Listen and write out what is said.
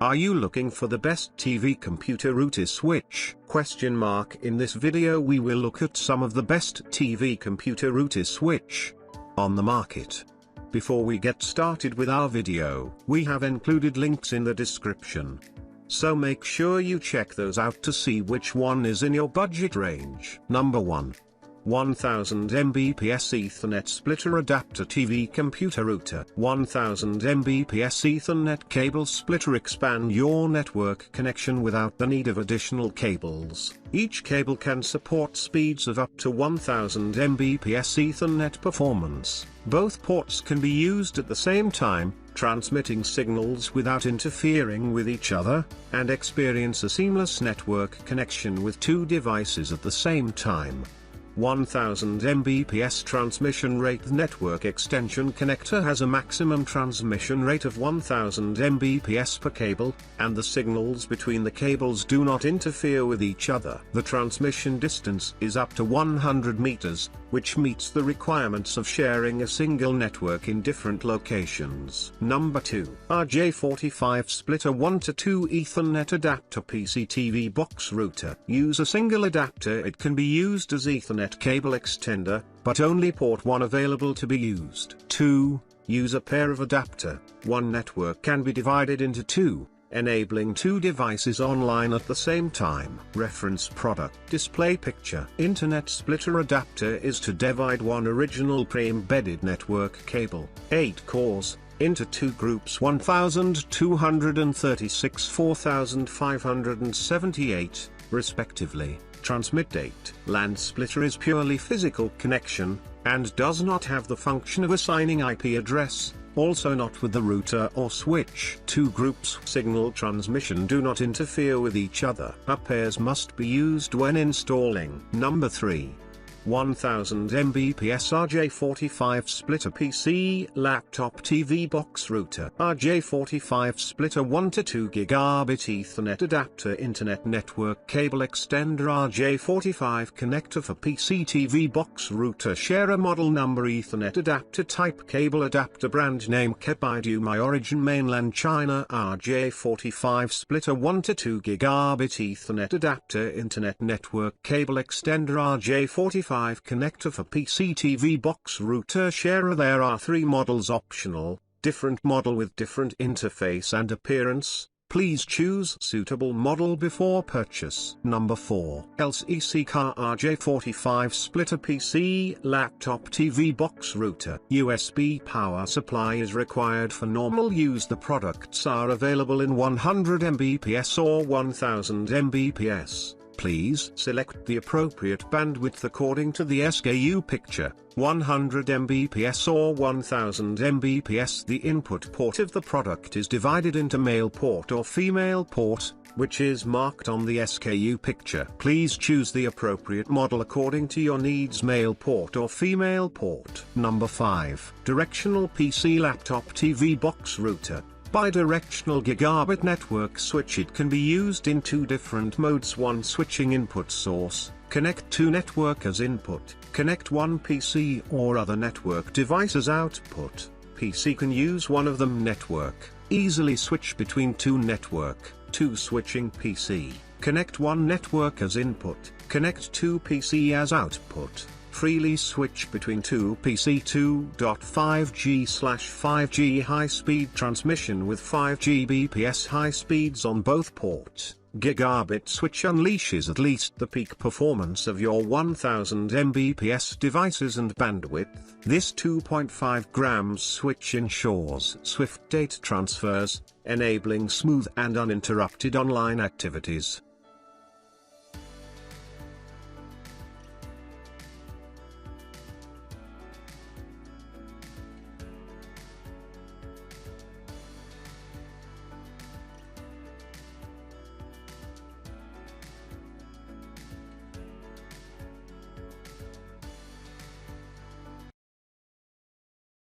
Are you looking for the best TV computer router switch? In this video we will look at some of the best TV computer router switch on the market. Before we get started with our video, we have included links in the description. So make sure you check those out to see which one is in your budget range. Number 1. 1000 Mbps Ethernet Splitter Adapter TV Computer Router. 1000 Mbps Ethernet Cable Splitter. Expand your network connection without the need of additional cables. Each cable can support speeds of up to 1000 Mbps Ethernet performance. Both ports can be used at the same time, transmitting signals without interfering with each other, and experience a seamless network connection with two devices at the same time. 1000 Mbps transmission rate. The network extension connector has a maximum transmission rate of 1000 Mbps per cable, and the signals between the cables do not interfere with each other. The transmission distance is up to 100 meters, which meets the requirements of sharing a single network in different locations. Number 2. RJ45 Splitter 1-to-2 Ethernet Adapter PC TV Box Router. Use a single adapter. It can be used as Ethernet cable extender, but only port 1 available to be used. 2. Use a pair of adapter. One network can be divided into two, enabling two devices online at the same time. Reference product. Display picture. Internet Splitter Adapter is to divide one original pre-embedded network cable, 8 cores, into two groups 1236 4578, respectively. Transmit date. LAN splitter is purely physical connection, and does not have the function of assigning IP address, also not with the router or switch. Two groups signal transmission do not interfere with each other. Pairs must be used when installing. Number 3. 1000 Mbps RJ45 Splitter PC Laptop TV Box Router. RJ45 Splitter 1-to-2 Gigabit Ethernet Adapter Internet Network Cable Extender. RJ45 Connector for PC TV Box Router. Share model number. Ethernet Adapter Type Cable Adapter Brand Name Kebaidu My Origin Mainland China. RJ45 Splitter 1-to-2 Gigabit Ethernet Adapter Internet Network Cable Extender. RJ45 Connector for PC TV Box Router. Share. There are 3 models optional, different model with different interface and appearance. Please choose suitable model before purchase. Number 4. LccKaa RJ45 Splitter PC Laptop TV Box Router. USB power supply is required for normal use. The products are available in 100 Mbps or 1000 Mbps. Please select the appropriate bandwidth according to the SKU picture, 100 Mbps or 1000 Mbps. The input port of the product is divided into male port or female port, which is marked on the SKU picture. Please choose the appropriate model according to your needs, male port or female port. Number 5. Directional PC Laptop TV Box Router. Bi-directional gigabit network switch. It can be used in 2 different modes. 1. Switching input source. Connect 2 network as input. Connect 1 PC or other network device as output. PC can use one of them. Network. Easily switch between 2 network. 2. Switching PC. Connect 1 network as input. Connect 2 PC as output. Freely switch between 2 PC. 2.5G/5G high-speed transmission with 5 Gbps high speeds on both ports. Gigabit switch unleashes at least the peak performance of your 1000 Mbps devices and bandwidth. This 2.5 grams switch ensures swift data transfers, enabling smooth and uninterrupted online activities.